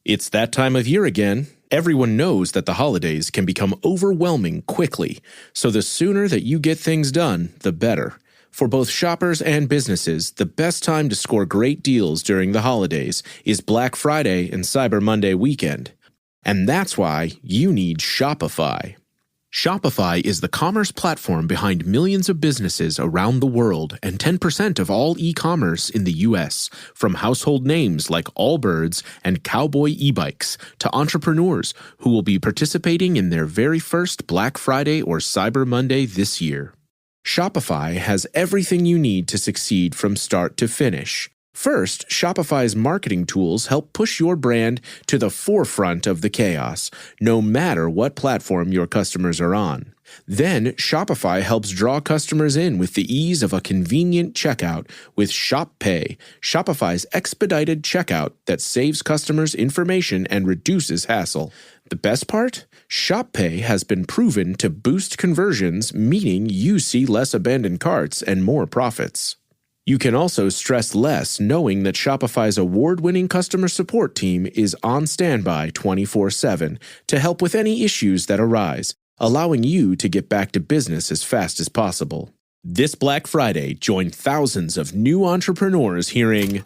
It's that time of year again. Everyone knows that the holidays can become overwhelming quickly, so the sooner that you get things done, the better. For both shoppers and businesses, the best time to score great deals during the holidays is Black Friday and Cyber Monday weekend. And that's why you need Shopify. Shopify is the commerce platform behind millions of businesses around the world and 10% of all e-commerce in the U.S., from household names like Allbirds and Cowboy e-bikes to entrepreneurs who will be participating in their very first Black Friday or Cyber Monday this year. Shopify has everything you need to succeed from start to finish. First, Shopify's marketing tools help push your brand to the forefront of the chaos, no matter what platform your customers are on. Then, Shopify helps draw customers in with the ease of a convenient checkout with Shop Pay, Shopify's expedited checkout that saves customers information and reduces hassle. The best part? Shop Pay has been proven to boost conversions, meaning you see less abandoned carts and more profits. You can also stress less knowing that Shopify's award-winning customer support team is on standby 24/7 to help with any issues that arise, allowing you to get back to business as fast as possible. This Black Friday, join thousands of new entrepreneurs hearing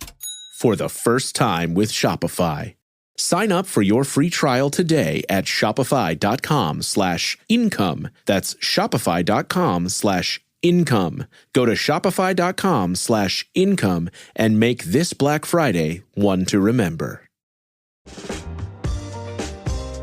for the first time with Shopify. Sign up for your free trial today at shopify.com/income. That's shopify.com/income. Go to shopify.com/income and make this Black Friday one to remember.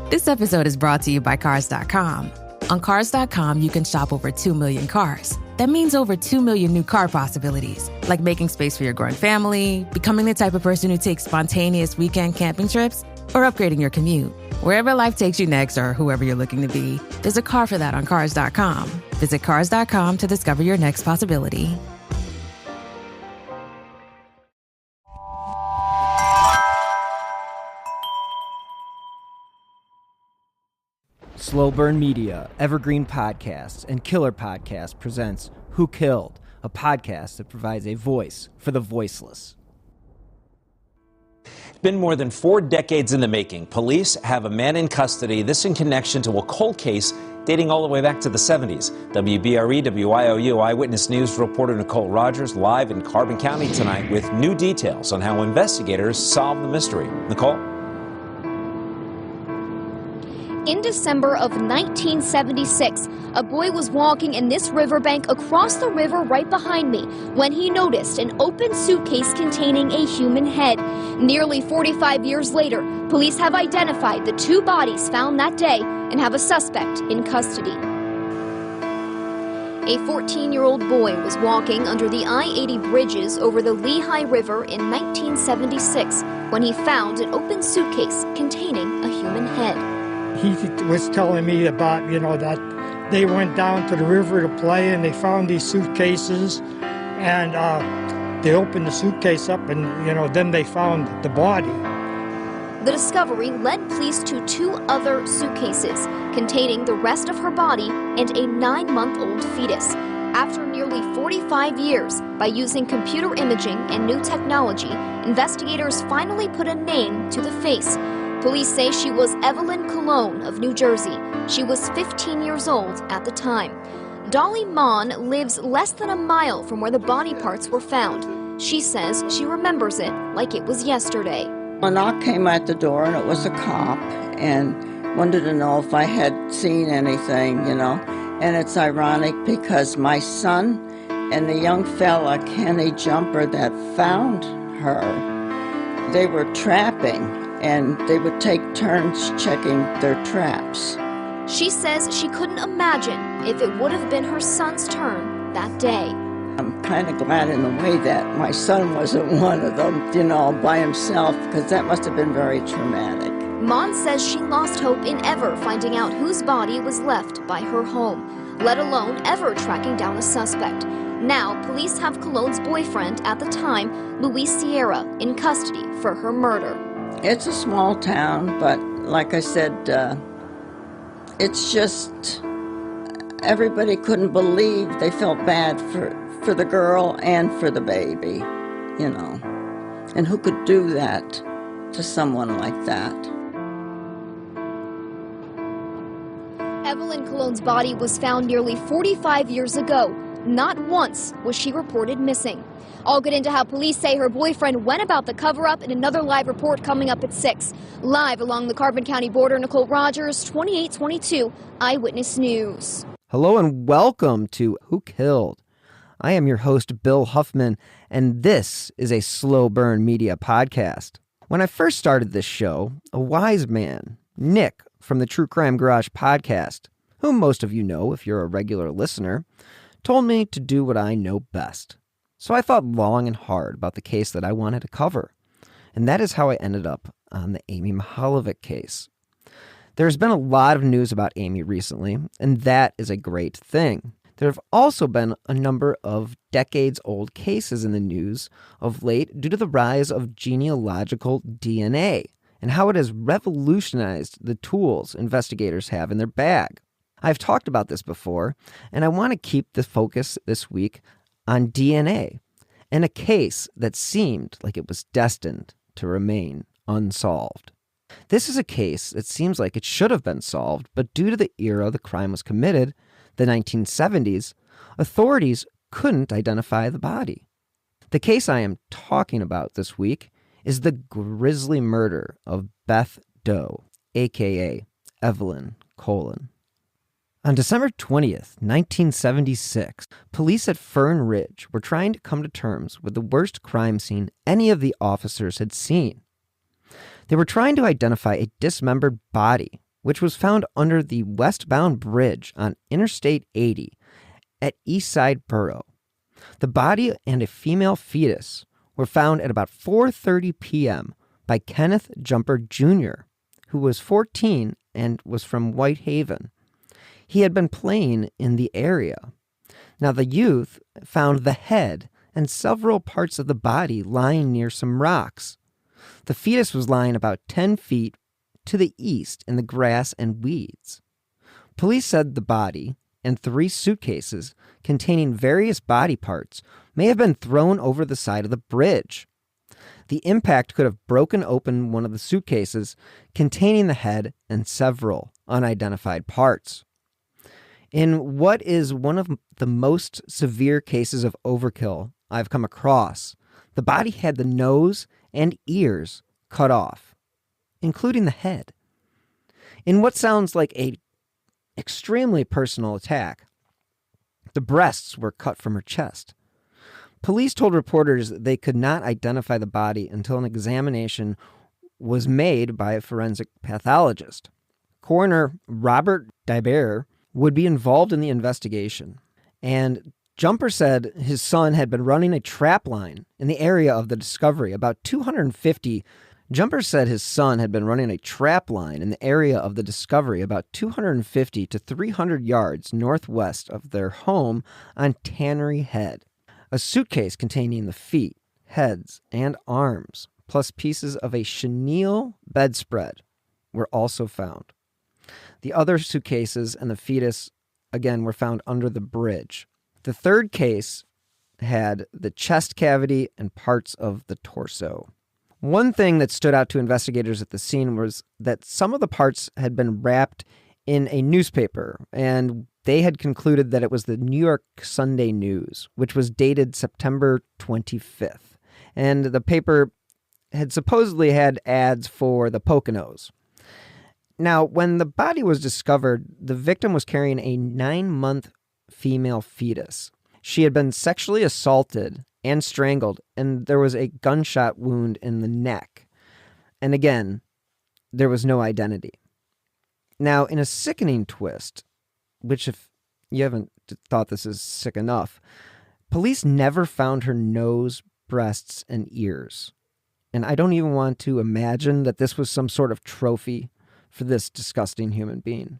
This episode is brought to you by Cars.com. On Cars.com, you can shop over 2 million cars. That means over 2 million new car possibilities, like making space for your growing family, becoming the type of person who takes spontaneous weekend camping trips, or upgrading your commute. Wherever life takes you next, or whoever you're looking to be, there's a car for that on Cars.com. Visit Cars.com to discover your next possibility. Slow Burn Media, Evergreen Podcasts, and Killer Podcasts presents Who Killed, a podcast that provides a voice for the voiceless. It's been more than 4 decades in the making. Police have a man in custody, this in connection to a cold case dating all the way back to the 70s. WBRE, WIOU Eyewitness News reporter Nicole Rogers live in Carbon County tonight with new details on how investigators solved the mystery. Nicole? In December of 1976, a boy was walking in this riverbank across the river right behind me when he noticed an open suitcase containing a human head. Nearly 45 years later, police have identified the 2 bodies found that day and have a suspect in custody. A 14-year-old boy was walking under the I-80 bridges over the Lehigh River in 1976 when he found an open suitcase containing a human head. He was telling me about, that they went down to the river to play and they found these suitcases and they opened the suitcase up and, then they found the body. The discovery led police to 2 other suitcases containing the rest of her body and a 9-month-old fetus. After nearly 45 years, by using computer imaging and new technology, investigators finally put a name to the face. Police say she was Evelyn Colon of New Jersey. She was 15 years old at the time. Dolly Mon lives less than a mile from where the body parts were found. She says she remembers it like it was yesterday. A knock came at the door and it was a cop and wanted to know if I had seen anything, And it's ironic because my son and the young fella, Kenny Jumper, that found her, they were trapping. And they would take turns checking their traps. She says she couldn't imagine if it would have been her son's turn that day. I'm kind of glad in a way that my son wasn't one of them, by himself, because that must have been very traumatic. Mon says she lost hope in ever finding out whose body was left by her home, let alone ever tracking down a suspect. Now, police have Colon's boyfriend at the time, Luis Sierra, in custody for her murder. It's a small town, but like I said, it's just everybody couldn't believe. They felt bad for the girl and for the baby, And who could do that to someone like that. Evelyn Colon's body was found nearly 45 years ago. Not once was she reported missing. I'll get into how police say her boyfriend went about the cover-up in another live report coming up at 6. Live along the Carbon County border, Nicole Rogers, 2822 Eyewitness News. Hello and welcome to Who Killed? I am your host, Bill Huffman, and this is a Slow Burn Media podcast. When I first started this show, a wise man, Nick from the True Crime Garage podcast, whom most of you know if you're a regular listener, told me to do what I know best. So I thought long and hard about the case that I wanted to cover, and that is how I ended up on the Amy Mihaljevic case. There's been a lot of news about Amy recently, and that is a great thing. There have also been a number of decades-old cases in the news of late due to the rise of genealogical DNA and how it has revolutionized the tools investigators have in their bag. I've talked about this before, and I want to keep the focus this week on DNA and a case that seemed like it was destined to remain unsolved. This is a case that seems like it should have been solved, but due to the era the crime was committed, the 1970s, authorities couldn't identify the body. The case I am talking about this week is the grisly murder of Beth Doe, a.k.a. Evelyn Colon. On December 20th, 1976, police at Fern Ridge were trying to come to terms with the worst crime scene any of the officers had seen. They were trying to identify a dismembered body, which was found under the westbound bridge on Interstate 80 at Eastside Borough. The body and a female fetus were found at about 4:30 p.m. by Kenneth Jumper Jr., who was 14 and was from Whitehaven. He had been playing in the area. Now, the youth found the head and several parts of the body lying near some rocks. The fetus was lying about 10 feet to the east in the grass and weeds. Police said the body and 3 suitcases containing various body parts may have been thrown over the side of the bridge. The impact could have broken open one of the suitcases containing the head and several unidentified parts. In what is one of the most severe cases of overkill I've come across, the body had the nose and ears cut off, including the head. In what sounds like an extremely personal attack, the breasts were cut from her chest. Police told reporters they could not identify the body until an examination was made by a forensic pathologist. Coroner Robert Dibert would be involved in the investigation, and Jumper said his son had been running a trap line in the area of the discovery about 250 Jumper said his son had been running a trap line in the area of the discovery about 250 to 300 yards northwest of their home on Tannery Head. A suitcase containing the feet, heads, and arms, plus pieces of a chenille bedspread, were also found. The other suitcases and the fetus, again, were found under the bridge. The third case had the chest cavity and parts of the torso. One thing that stood out to investigators at the scene was that some of the parts had been wrapped in a newspaper, and they had concluded that it was the New York Sunday News, which was dated September 25th. And the paper had supposedly had ads for the Poconos. Now, when the body was discovered, the victim was carrying a 9-month female fetus. She had been sexually assaulted and strangled, and there was a gunshot wound in the neck. And again, there was no identity. Now, in a sickening twist, which if you haven't thought this is sick enough, police never found her nose, breasts, and ears. And I don't even want to imagine that this was some sort of trophy for this disgusting human being.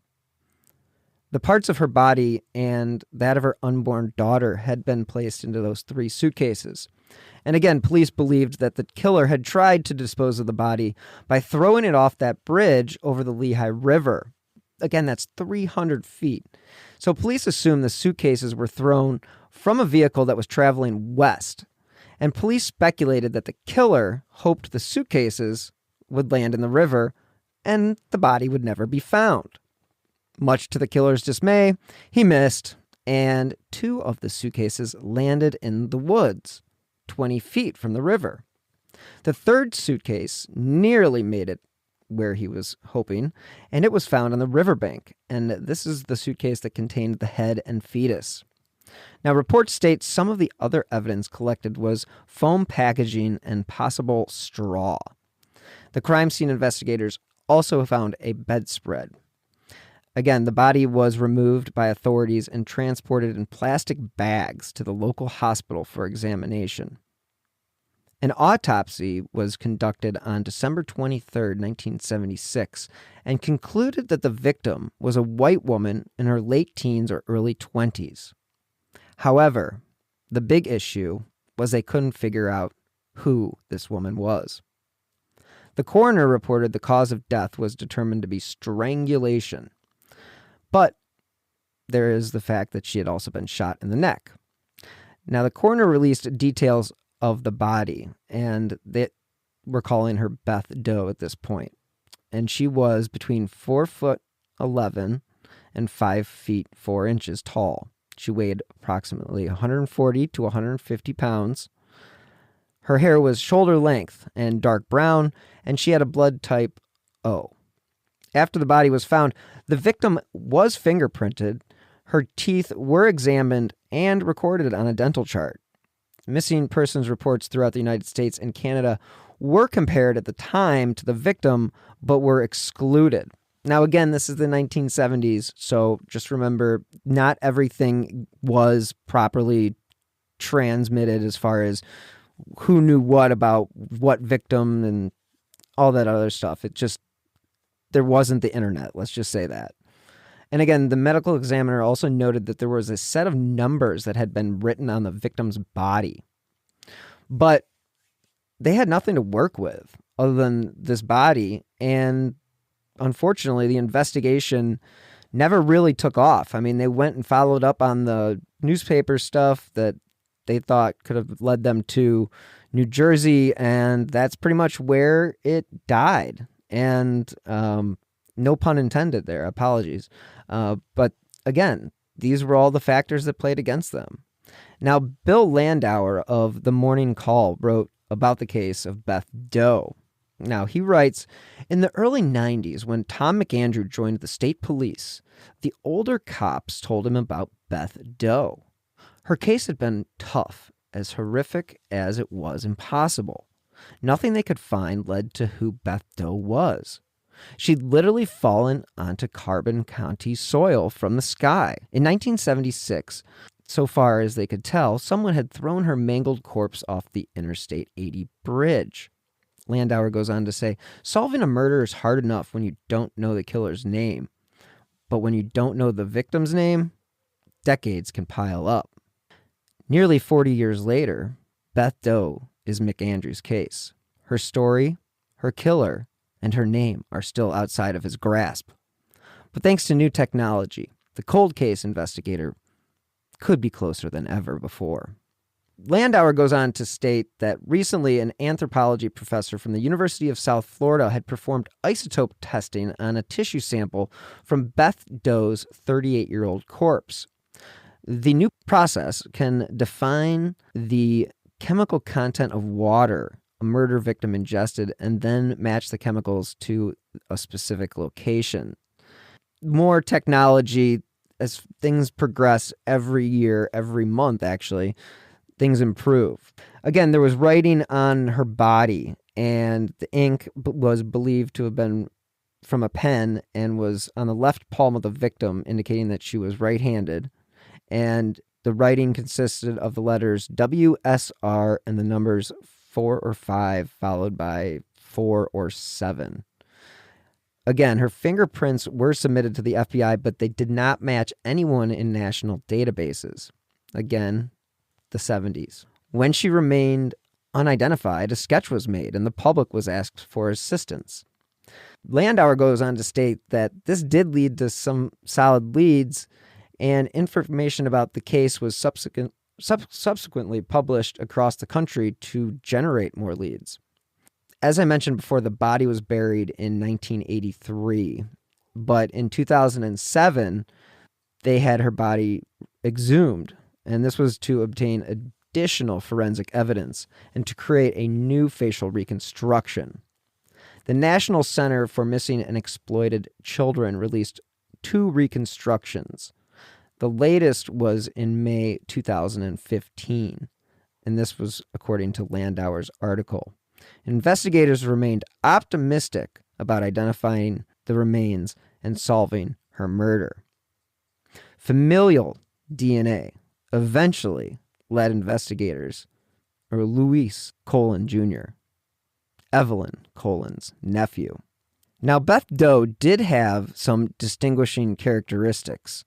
The parts of her body and that of her unborn daughter had been placed into those 3 suitcases. And again, police believed that the killer had tried to dispose of the body by throwing it off that bridge over the Lehigh River. Again, that's 300 feet. So police assumed the suitcases were thrown from a vehicle that was traveling west. And police speculated that the killer hoped the suitcases would land in the river and the body would never be found. Much to the killer's dismay, he missed, and 2 of the suitcases landed in the woods, 20 feet from the river. The 3rd suitcase nearly made it where he was hoping, and it was found on the riverbank, and this is the suitcase that contained the head and fetus. Now, reports state some of the other evidence collected was foam packaging and possible straw. The crime scene investigators also found a bedspread. Again, the body was removed by authorities and transported in plastic bags to the local hospital for examination. An autopsy was conducted on December 23, 1976, and concluded that the victim was a white woman in her late teens or early 20s. However, the big issue was they couldn't figure out who this woman was. The coroner reported the cause of death was determined to be strangulation, but there is the fact that she had also been shot in the neck. Now, the coroner released details of the body, and they were calling her Beth Doe at this point. And she was between 4'11" and 5'4" tall. She weighed approximately 140 to 150 pounds. Her hair was shoulder length and dark brown, and she had a blood type O. After the body was found, the victim was fingerprinted, her teeth were examined and recorded on a dental chart. Missing persons reports throughout the United States and Canada were compared at the time to the victim, but were excluded. Now, again, this is the 1970s, so just remember, not everything was properly transmitted as far as who knew what about what victim and all that other stuff. There wasn't the internet, let's just say that. And again, the medical examiner also noted that there was a set of numbers that had been written on the victim's body. But they had nothing to work with other than this body, and unfortunately, the investigation never really took off. I mean, they went and followed up on the newspaper stuff that they thought could have led them to New Jersey, and that's pretty much where it died. And no pun intended there, apologies. But again, these were all the factors that played against them. Now, Bill Landauer of The Morning Call wrote about the case of Beth Doe. Now, he writes, in the early 90s, when Tom McAndrew joined the state police, the older cops told him about Beth Doe. Her case had been tough, as horrific as it was impossible. Nothing they could find led to who Beth Doe was. She'd literally fallen onto Carbon County soil from the sky. In 1976, so far as they could tell, someone had thrown her mangled corpse off the Interstate 80 bridge. Landauer goes on to say, solving a murder is hard enough when you don't know the killer's name. But when you don't know the victim's name, decades can pile up. Nearly 40 years later, Beth Doe is McAndrew's case. Her story, her killer, and her name are still outside of his grasp. But thanks to new technology, the cold case investigator could be closer than ever before. Landauer goes on to state that recently an anthropology professor from the University of South Florida had performed isotope testing on a tissue sample from Beth Doe's 38-year-old corpse. The new process can define the chemical content of water a murder victim ingested and then match the chemicals to a specific location. More technology, as things progress every year, every month actually, things improve. Again, there was writing on her body, and the ink was believed to have been from a pen and was on the left palm of the victim, indicating that she was right-handed. And the writing consisted of the letters WSR and the numbers 4 or 5, followed by 4 or 7. Again, her fingerprints were submitted to the FBI, but they did not match anyone in national databases. Again, the 70s. When she remained unidentified, a sketch was made and the public was asked for assistance. Landauer goes on to state that this did lead to some solid leads, and information about the case was subsequently published across the country to generate more leads. As I mentioned before, the body was buried in 1983, but in 2007, they had her body exhumed, and this was to obtain additional forensic evidence and to create a new facial reconstruction. The National Center for Missing and Exploited Children released 2 reconstructions. The latest was in May 2015, and this was according to Landauer's article. Investigators remained optimistic about identifying the remains and solving her murder. Familial DNA eventually led investigators, or Louis Colon Jr., Evelyn Colon's nephew. Now, Beth Doe did have some distinguishing characteristics,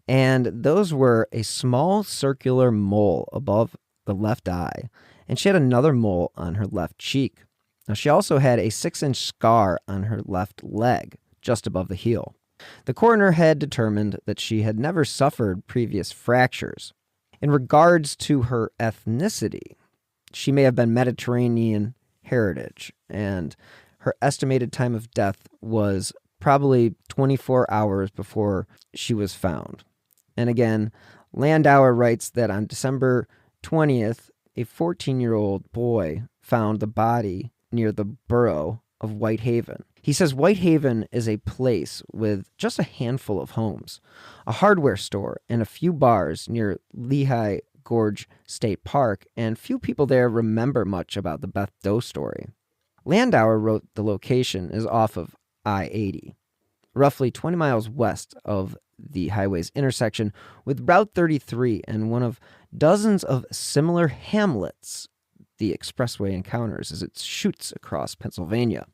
and those were a small circular mole above the left eye, and she had another mole on her left cheek. Now, she also had a 6-inch scar on her left leg, just above the heel. The coroner had determined that she had never suffered previous fractures. In regards to her ethnicity, she may have been Mediterranean heritage, and her estimated time of death was probably 24 hours before she was found. And again, Landauer writes that on December 20th, a 14-year-old boy found the body near the borough of Whitehaven. He says Whitehaven is a place with just a handful of homes, a hardware store, and a few bars near Lehigh Gorge State Park, and few people there remember much about the Beth Doe story. Landauer wrote the location is off of I-80, roughly 20 miles west of the highway's intersection with Route 33 and one of dozens of similar hamlets the expressway encounters as it shoots across Pennsylvania.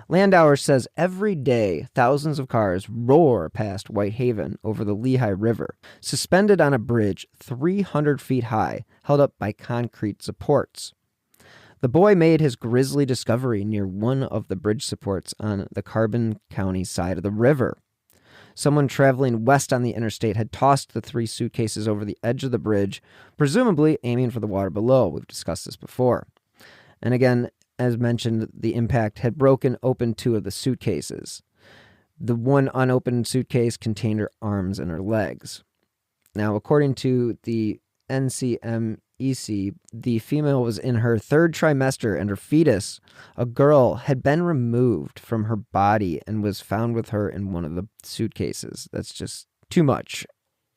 Landauer says every day thousands of cars roar past Whitehaven over the Lehigh River, suspended on a bridge 300 feet high, held up by concrete supports. The boy made his grisly discovery near one of the bridge supports on the Carbon County side of the river. Someone traveling west on the interstate had tossed the 3 suitcases over the edge of the bridge, presumably aiming for the water below. We've discussed this before. And again, as mentioned, the impact had broken open 2 of the suitcases. The one unopened suitcase contained her arms and her legs. Now, according to the NCMEC, the female was in her 3rd trimester and her fetus, a girl, had been removed from her body and was found with her in one of the suitcases. That's just too much.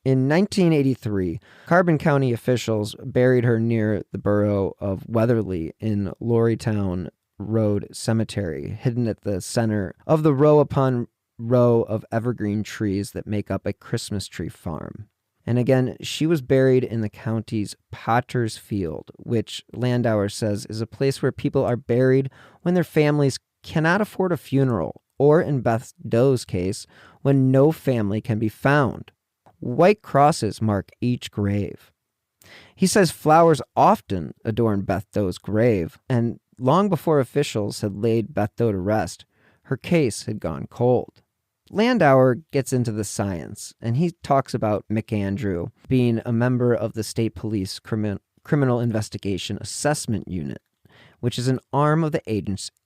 In 1983, Carbon County officials buried her near the borough of Weatherly in Lorrytown Road Cemetery, hidden at the center of the row upon row of evergreen trees that make up a Christmas tree farm. And again, she was buried in the county's Potter's Field, which Landauer says is a place where people are buried when their families cannot afford a funeral, or in Beth Doe's case, when no family can be found. White crosses mark each grave. He says flowers often adorn Beth Doe's grave, and long before officials had laid Beth Doe to rest, her case had gone cold. Landauer gets into the science, and he talks about McAndrew being a member of the State Police Criminal Investigation Assessment Unit, which is an arm of the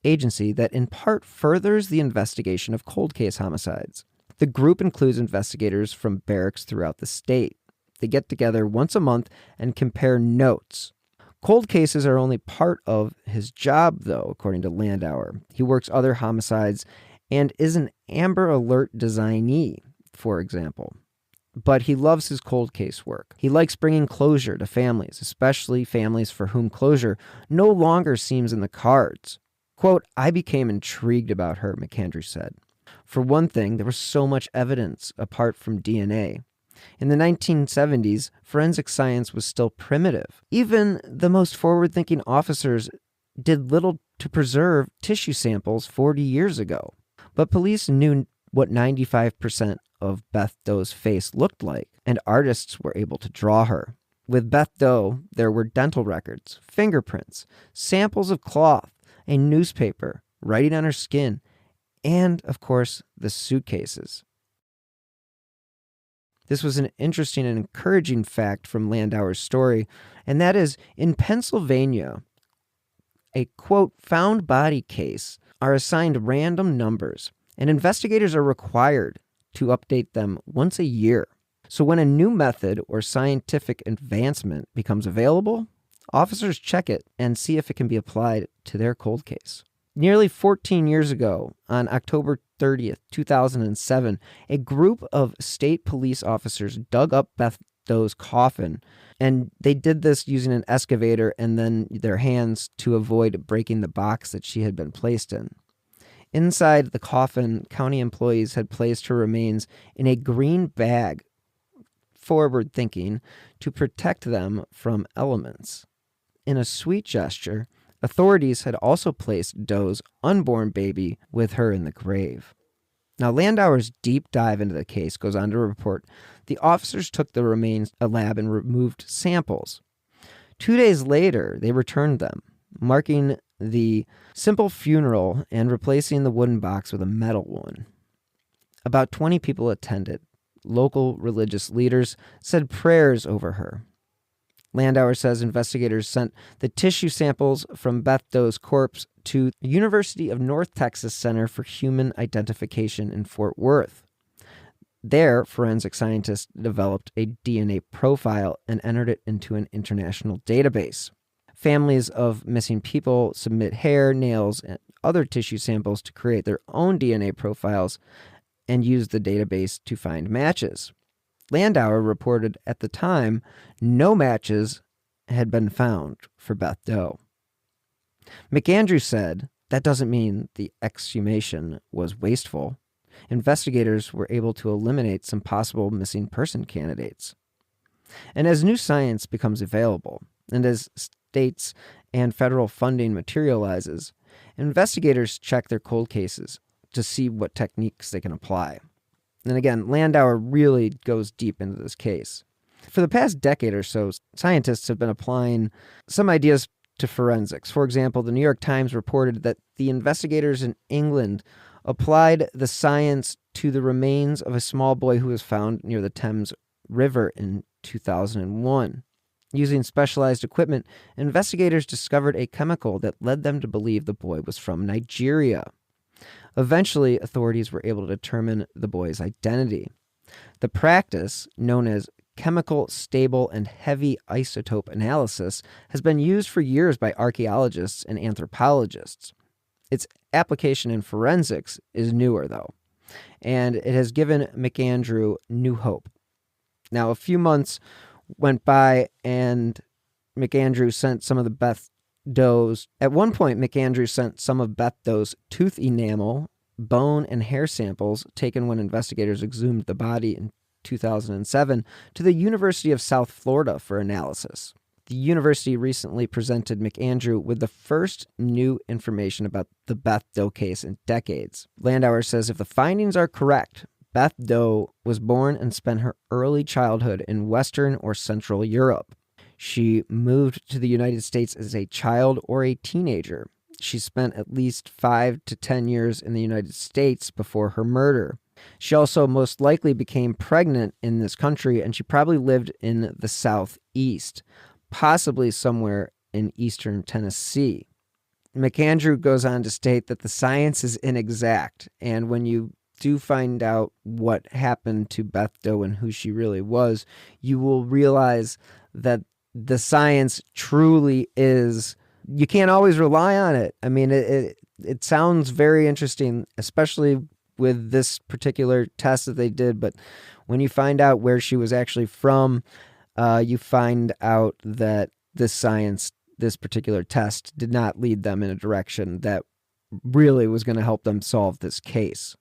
agency that in part furthers the investigation of cold case homicides. The group includes investigators from barracks throughout the state. They get together once a month and compare notes. Cold cases are only part of his job, though, according to Landauer. He works other homicides and is an Amber Alert designee, for example. But he loves his cold case work. He likes bringing closure to families, especially families for whom closure no longer seems in the cards. Quote, "I became intrigued about her," McAndrew said. For one thing, there was so much evidence apart from DNA. In the 1970s, forensic science was still primitive. Even the most forward-thinking officers did little to preserve tissue samples 40 years ago. But police knew what 95% of Beth Doe's face looked like, and artists were able to draw her. With Beth Doe, there were dental records, fingerprints, samples of cloth, a newspaper, writing on her skin, and, of course, the suitcases. This was an interesting and encouraging fact from Landauer's story, and that is, in Pennsylvania, a, quote, found body case are assigned random numbers, and investigators are required to update them once a year. So when a new method or scientific advancement becomes available, officers check it and see if it can be applied to their cold case. Nearly 14 years ago, on October 30th, 2007, a group of state police officers dug up Beth Doe's coffin, and they did this using an excavator and then their hands to avoid breaking the box that she had been placed in. Inside the coffin, county employees had placed her remains in a green bag, forward thinking, to protect them from elements. In a sweet gesture, authorities had also placed Doe's unborn baby with her in the grave. Now, Landauer's deep dive into the case goes on to report the officers took the remains to a lab and removed samples. 2 days later, they returned them, marking the simple funeral and replacing the wooden box with a metal one. About 20 people attended. Local religious leaders said prayers over her. Landauer says investigators sent the tissue samples from Beth Doe's corpse to the University of North Texas Center for Human Identification in Fort Worth. There, forensic scientists developed a DNA profile and entered it into an international database. Families of missing people submit hair, nails, and other tissue samples to create their own DNA profiles and use the database to find matches. Landauer reported at the time no matches had been found for Beth Doe. McAndrew said that doesn't mean the exhumation was wasteful. Investigators were able to eliminate some possible missing person candidates. And as new science becomes available, and as states and federal funding materializes, investigators check their cold cases to see what techniques they can apply. And again, Landauer really goes deep into this case. For the past decade or so, scientists have been applying some ideas to forensics. For example, the New York Times reported that the investigators in England applied the science to the remains of a small boy who was found near the Thames River in 2001. Using specialized equipment, investigators discovered a chemical that led them to believe the boy was from Nigeria. Eventually, authorities were able to determine the boy's identity. The practice, known as chemical, stable, and heavy isotope analysis, has been used for years by archaeologists and anthropologists. Its application in forensics is newer, though, and it has given McAndrew new hope. Now, a few months went by, and McAndrew sent some of the Beth Doe's. At one point, McAndrew sent some of Beth Doe's tooth enamel, bone, and hair samples taken when investigators exhumed the body in 2007 to the University of South Florida for analysis. The university recently presented McAndrew with the first new information about the Beth Doe case in decades. Landauer says if the findings are correct, Beth Doe was born and spent her early childhood in Western or Central Europe. She moved to the United States as a child or a teenager. She spent at least 5 to 10 years in the United States before her murder. She also most likely became pregnant in this country, and she probably lived in the Southeast, possibly somewhere in eastern Tennessee. McAndrew goes on to state that the science is inexact, and when you do find out what happened to Beth Doe and who she really was, you will realize that the science truly is, you can't always rely on it. I mean, it sounds very interesting, especially with this particular test that they did, but when you find out where she was actually from, you find out that this particular test did not lead them in a direction that really was going to help them solve this case.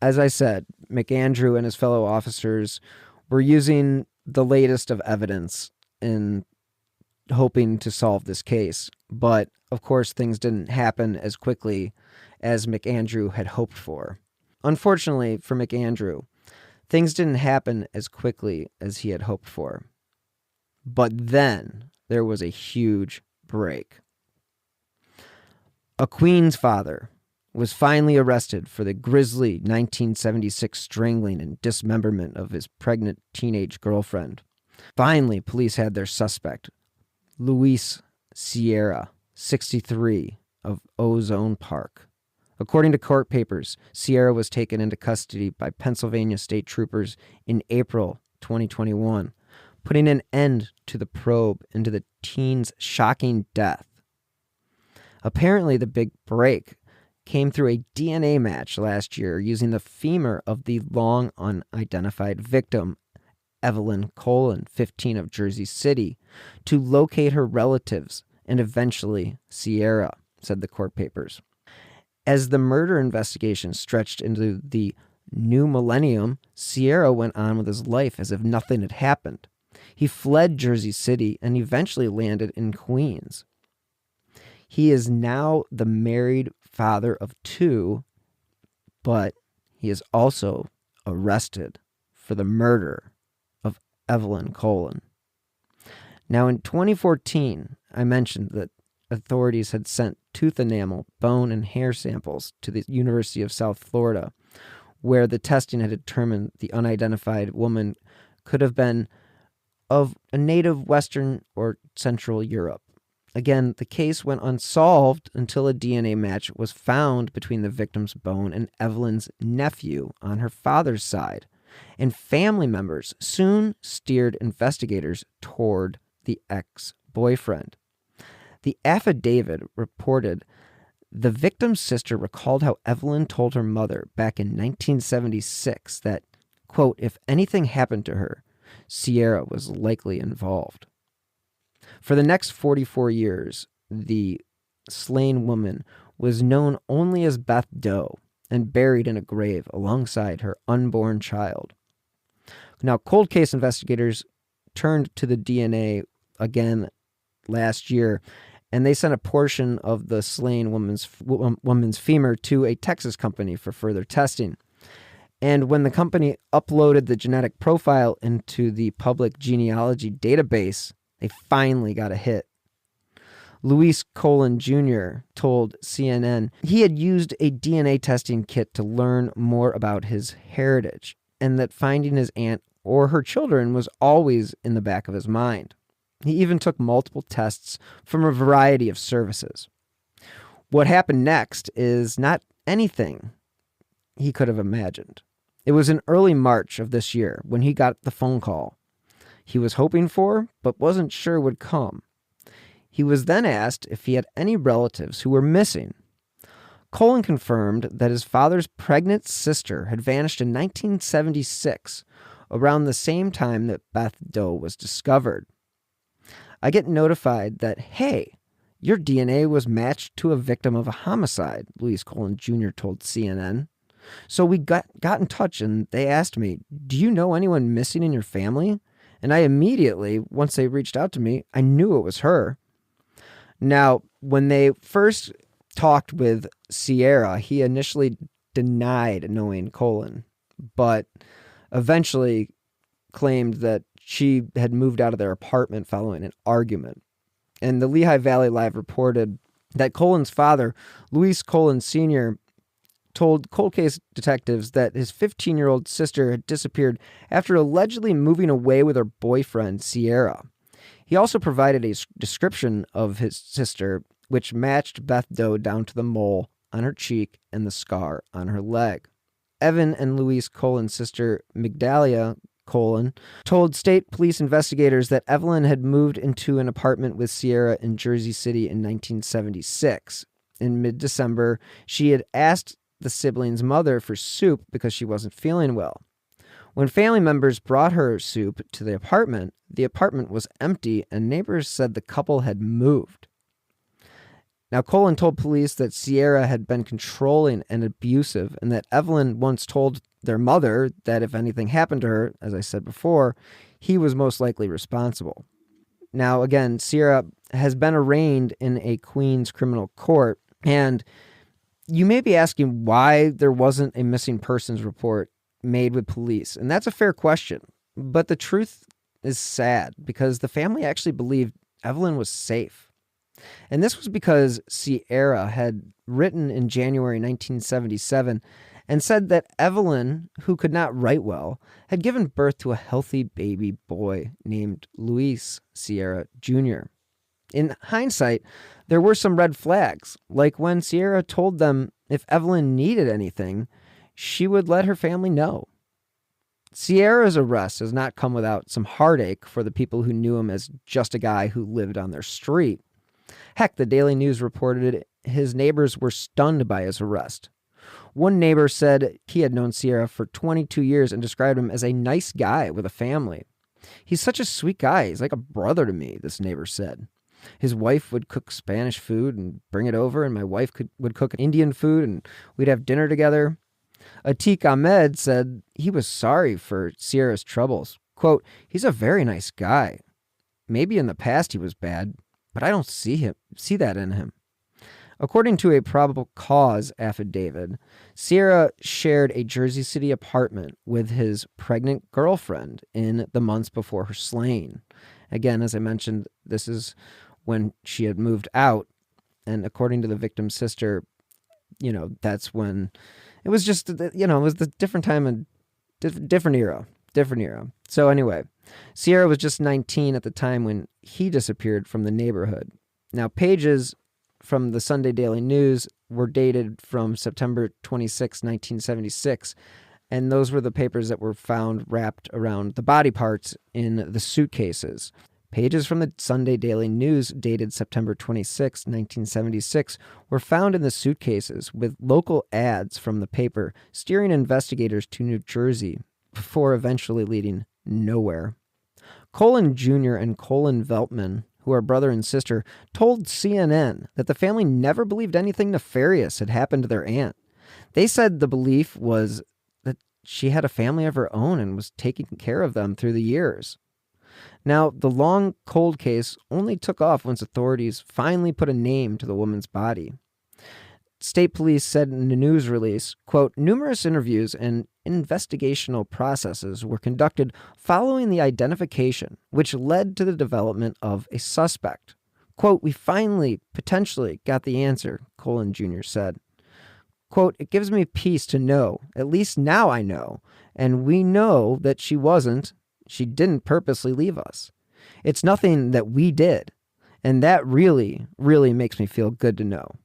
As I said, McAndrew and his fellow officers were using the latest of evidence in hoping to solve this case, but of course things didn't happen as quickly as McAndrew had hoped for. Unfortunately for McAndrew, things didn't happen as quickly as he had hoped for. But then there was a huge break. A Queens father was finally arrested for the grisly 1976 strangling and dismemberment of his pregnant teenage girlfriend. Finally, police had their suspect, Luis Sierra, 63 of Ozone Park. According to court papers, Sierra was taken into custody by Pennsylvania state troopers in April 2021, putting an end to the probe into the teen's shocking death. Apparently, the big break came through a DNA match last year using the femur of the long unidentified victim, Evelyn Colon, 15 of Jersey City, to locate her relatives and eventually Sierra, said the court papers. As the murder investigation stretched into the new millennium, Sierra went on with his life as if nothing had happened. He fled Jersey City and eventually landed in Queens. He is now the married father of 2, but he is also arrested for the murder of Evelyn Colon. Now, in 2014, I mentioned that authorities had sent tooth enamel, bone, and hair samples to the University of South Florida, where the testing had determined the unidentified woman could have been of a native Western or Central Europe. Again, the case went unsolved until a DNA match was found between the victim's bone and Evelyn's nephew on her father's side, and family members soon steered investigators toward the ex-boyfriend. The affidavit reported the victim's sister recalled how Evelyn told her mother back in 1976 that, quote, if anything happened to her, Sierra was likely involved. For the next 44 years, the slain woman was known only as Beth Doe and buried in a grave alongside her unborn child. Now, cold case investigators turned to the DNA again last year, and they sent a portion of the slain woman's femur to a Texas company for further testing. And when the company uploaded the genetic profile into the public genealogy database, they finally got a hit. Luis Colon Jr. told CNN he had used a DNA testing kit to learn more about his heritage, and that finding his aunt or her children was always in the back of his mind. He even took multiple tests from a variety of services. What happened next is not anything he could have imagined. It was in early March of this year when he got the phone call he was hoping for, but wasn't sure would come. He was then asked if he had any relatives who were missing. Colon confirmed that his father's pregnant sister had vanished in 1976, around the same time that Beth Doe was discovered. I get notified that, hey, your DNA was matched to a victim of a homicide, Luis Colon Jr. told CNN. So we got in touch and they asked me, do you know anyone missing in your family? And I immediately, once they reached out to me, I knew it was her. Now, when they first talked with Sierra, he initially denied knowing Colon, but eventually claimed that she had moved out of their apartment following an argument. And the Lehigh Valley Live reported that Colon's father, Luis Colon Sr., told cold case detectives that his 15-year-old sister had disappeared after allegedly moving away with her boyfriend, Sierra. He also provided a description of his sister, which matched Beth Doe down to the mole on her cheek and the scar on her leg. Evan and Luis Colon's sister, Migdalia Colon, told state police investigators that Evelyn had moved into an apartment with Sierra in Jersey City in 1976. In mid-December, she had asked the siblings' mother for soup because she wasn't feeling well. When family members brought her soup to the apartment was empty and neighbors said the couple had moved. Now, Colon told police that Sierra had been controlling and abusive and that Evelyn once told their mother that if anything happened to her, as I said before, he was most likely responsible. Now, again, Sierra has been arraigned in a Queens criminal court, and you may be asking why there wasn't a missing persons report made with police, and that's a fair question. But the truth is sad because the family actually believed Evelyn was safe. And this was because Sierra had written in January 1977 and said that Evelyn, who could not write well, had given birth to a healthy baby boy named Luis Sierra Jr. In hindsight, there were some red flags, like when Sierra told them if Evelyn needed anything, she would let her family know. Sierra's arrest has not come without some heartache for the people who knew him as just a guy who lived on their street. Heck, the Daily News reported his neighbors were stunned by his arrest. One neighbor said he had known Sierra for 22 years and described him as a nice guy with a family. "He's such a sweet guy. He's like a brother to me," this neighbor said. His wife would cook Spanish food and bring it over, and my wife would cook Indian food, and we'd have dinner together. Atiq Ahmed said he was sorry for Sierra's troubles. Quote, "He's a very nice guy. Maybe in the past he was bad, but I don't see that in him." According to a probable cause affidavit, Sierra shared a Jersey City apartment with his pregnant girlfriend in the months before her slaying. Again, as I mentioned, this is when she had moved out. And according to the victim's sister, that's when it was just, it was the different time and different era. So anyway, Sierra was just 19 at the time when he disappeared from the neighborhood. Now, pages from the Sunday Daily News were dated from September 26, 1976, and those were the papers that were found wrapped around the body parts in the suitcases. Pages from the Sunday Daily News dated September 26, 1976, were found in the suitcases with local ads from the paper steering investigators to New Jersey before eventually leading nowhere. Colon Jr. and Colin Veltman, who are brother and sister, told CNN that the family never believed anything nefarious had happened to their aunt. They said the belief was that she had a family of her own and was taking care of them through the years. Now, the long, cold case only took off once authorities finally put a name to the woman's body. State police said in a news release, quote, "Numerous interviews and investigational processes were conducted following the identification, which led to the development of a suspect. Quote, we finally, potentially got the answer," Colin Jr. said. Quote, "It gives me peace to know, at least now I know, and we know that she didn't purposely leave us. It's nothing that we did, and that really, really makes me feel good to know."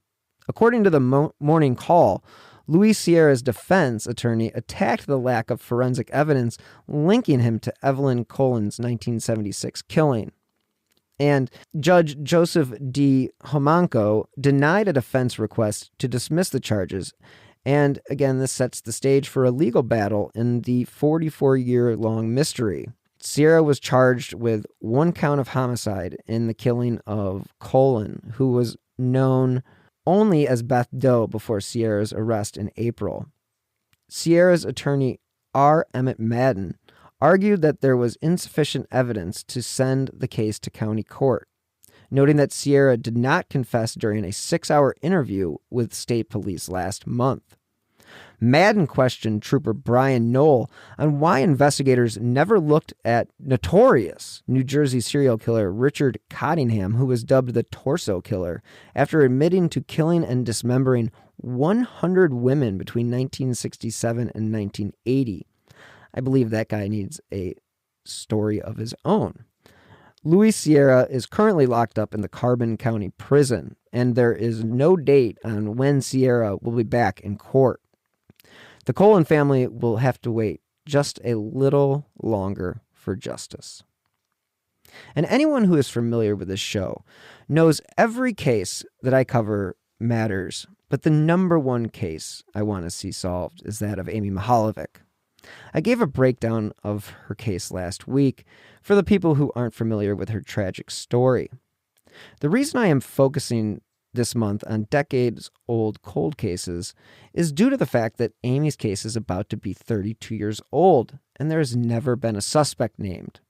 According to the Morning Call, Luis Sierra's defense attorney attacked the lack of forensic evidence linking him to Evelyn Colon's 1976 killing. And Judge Joseph D. Homanco denied a defense request to dismiss the charges. And again, this sets the stage for a legal battle in the 44-year-long mystery. Sierra was charged with one count of homicide in the killing of Colon, who was known only as Beth Doe before Sierra's arrest in April. Sierra's attorney, R. Emmett Madden, argued that there was insufficient evidence to send the case to county court, noting that Sierra did not confess during a 6-hour interview with state police last month. Madden questioned Trooper Brian Knoll on why investigators never looked at notorious New Jersey serial killer Richard Cottingham, who was dubbed the Torso Killer, after admitting to killing and dismembering 100 women between 1967 and 1980. I believe that guy needs a story of his own. Luis Sierra is currently locked up in the Carbon County Prison, and there is no date on when Sierra will be back in court. The Colon family will have to wait just a little longer for justice. And anyone who is familiar with this show knows every case that I cover matters, but the number one case I want to see solved is that of Amy Mihaljevic. I gave a breakdown of her case last week for the people who aren't familiar with her tragic story. The reason I am focusing this month on decades-old cold cases is due to the fact that Amy's case is about to be 32 years old, and there has never been a suspect named.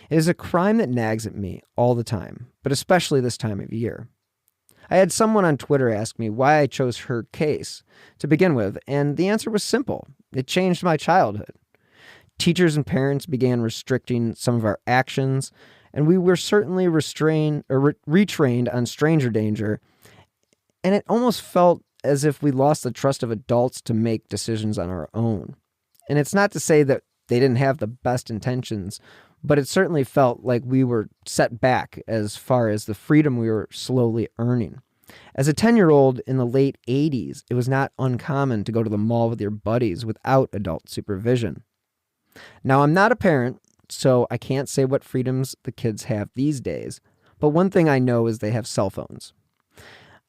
It is a crime that nags at me all the time, but especially this time of year. I had someone on Twitter ask me why I chose her case to begin with, and the answer was simple. It changed my childhood. Teachers and parents began restricting some of our actions, and we were certainly retrained on stranger danger, and it almost felt as if we lost the trust of adults to make decisions on our own. And it's not to say that they didn't have the best intentions, but it certainly felt like we were set back as far as the freedom we were slowly earning. As a 10-year-old in the late 80s, it was not uncommon to go to the mall with your buddies without adult supervision. Now, I'm not a parent, so I can't say what freedoms the kids have these days, but one thing I know is they have cell phones.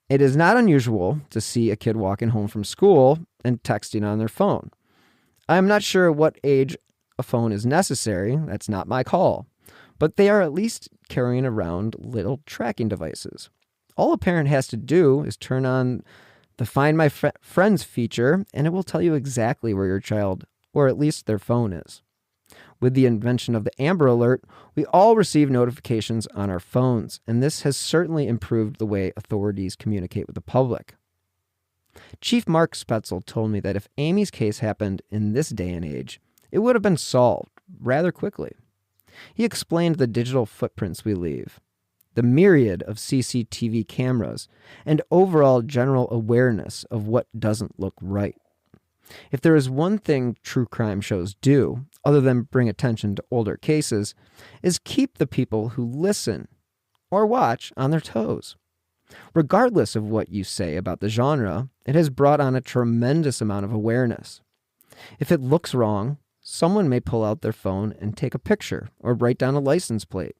It is not unusual to see a kid walking home from school and texting on their phone. I'm not sure at what age a phone is necessary, that's not my call, but they are at least carrying around little tracking devices. All a parent has to do is turn on the Find My Friends feature, and it will tell you exactly where your child, or at least their phone, is. With the invention of the Amber Alert, we all receive notifications on our phones, and this has certainly improved the way authorities communicate with the public. Chief Mark Spetzel told me that if Amy's case happened in this day and age, it would have been solved rather quickly. He explained the digital footprints we leave, the myriad of CCTV cameras, and overall general awareness of what doesn't look right. If there is one thing true crime shows do, other than bring attention to older cases, is keep the people who listen or watch on their toes. Regardless of what you say about the genre, it has brought on a tremendous amount of awareness. If it looks wrong, someone may pull out their phone and take a picture or write down a license plate.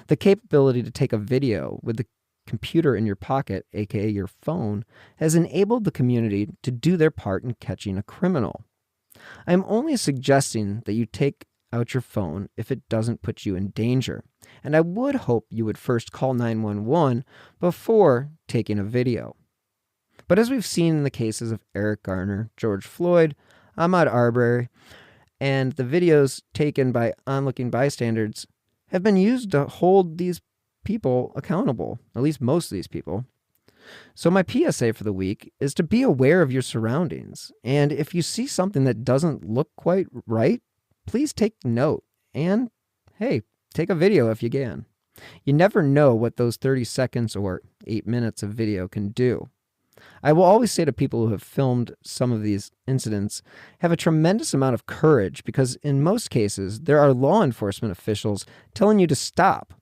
The capability to take a video with the computer in your pocket, aka your phone, has enabled the community to do their part in catching a criminal. I am only suggesting that you take out your phone if it doesn't put you in danger, and I would hope you would first call 911 before taking a video. But as we've seen in the cases of Eric Garner, George Floyd, Ahmaud Arbery, and the videos taken by onlooking bystanders have been used to hold these people accountable, at least most of these people. So my PSA for the week is to be aware of your surroundings, and if you see something that doesn't look quite right, please take note, and hey, take a video if you can. You never know what those 30 seconds or 8 minutes of video can do. I will always say to people who have filmed some of these incidents, have a tremendous amount of courage, because in most cases, there are law enforcement officials telling you to stop.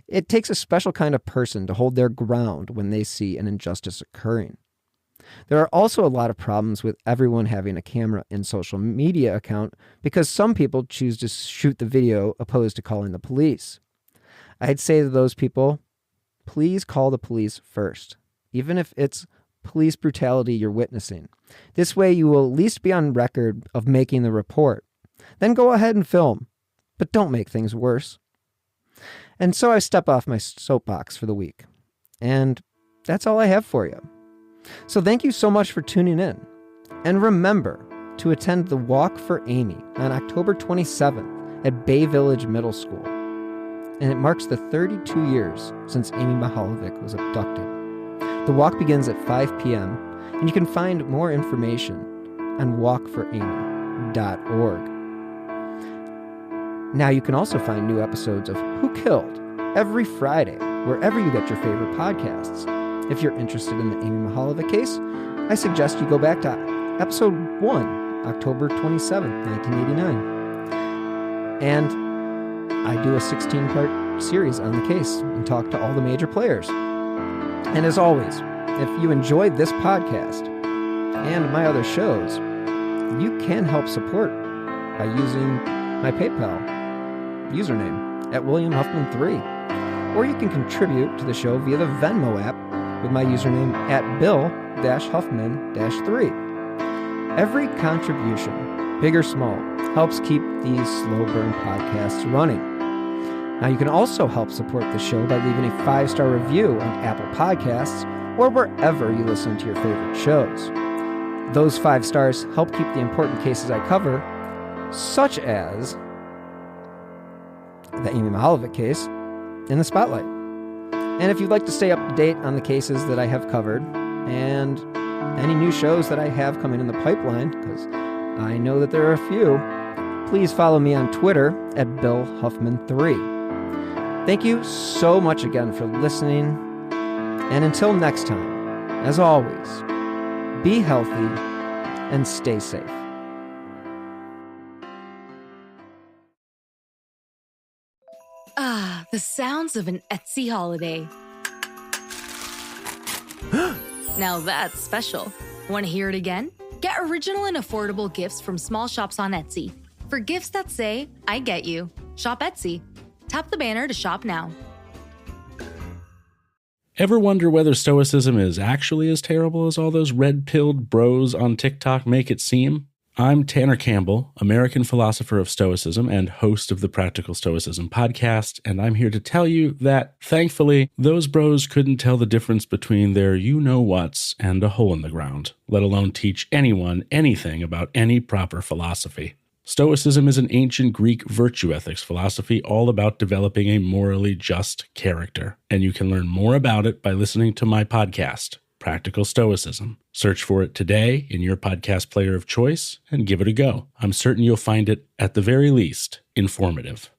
It takes a special kind of person to hold their ground when they see an injustice occurring. There are also a lot of problems with everyone having a camera and social media account, because some people choose to shoot the video opposed to calling the police. I'd say to those people, please call the police first, even if it's police brutality you're witnessing. This way you will at least be on record of making the report. Then go ahead and film, but don't make things worse. And so I step off my soapbox for the week. And that's all I have for you. So thank you so much for tuning in. And remember to attend the Walk for Amy on October 27th at Bay Village Middle School. And it marks the 32 years since Amy Mihaljevic was abducted. The walk begins at 5 p.m., and you can find more information on walkforamy.org. Now you can also find new episodes of Who Killed every Friday, wherever you get your favorite podcasts. If you're interested in the Amy Mihaljevic case, I suggest you go back to episode 1, October 27th, 1989. And I do a 16-part series on the case and talk to all the major players. And as always, if you enjoyed this podcast and my other shows, you can help support by using my PayPal username at WilliamHuffman3. Or you can contribute to the show via the Venmo app with my username at Bill-Huffman-3. Every contribution, big or small, helps keep these slow burn podcasts running. Now you can also help support the show by leaving a 5-star review on Apple Podcasts or wherever you listen to your favorite shows. Those 5 stars help keep the important cases I cover, such as the Amy Mihaljevic case, in the spotlight. And if you'd like to stay up to date on the cases that I have covered and any new shows that I have coming in the pipeline, because I know that there are a few, please follow me on Twitter at BillHuffman3. Thank you so much again for listening. And until next time, as always, be healthy and stay safe. The sounds of an Etsy holiday. Now that's special. Want to hear it again? Get original and affordable gifts from small shops on Etsy. For gifts that say, I get you. Shop Etsy. Tap the banner to shop now. Ever wonder whether Stoicism is actually as terrible as all those red-pilled bros on TikTok make it seem? I'm Tanner Campbell, American philosopher of Stoicism and host of the Practical Stoicism podcast, and I'm here to tell you that, thankfully, those bros couldn't tell the difference between their you-know-whats and a hole in the ground, let alone teach anyone anything about any proper philosophy. Stoicism is an ancient Greek virtue ethics philosophy all about developing a morally just character, and you can learn more about it by listening to my podcast, Practical Stoicism. Search for it today in your podcast player of choice and give it a go. I'm certain you'll find it, at the very least, informative.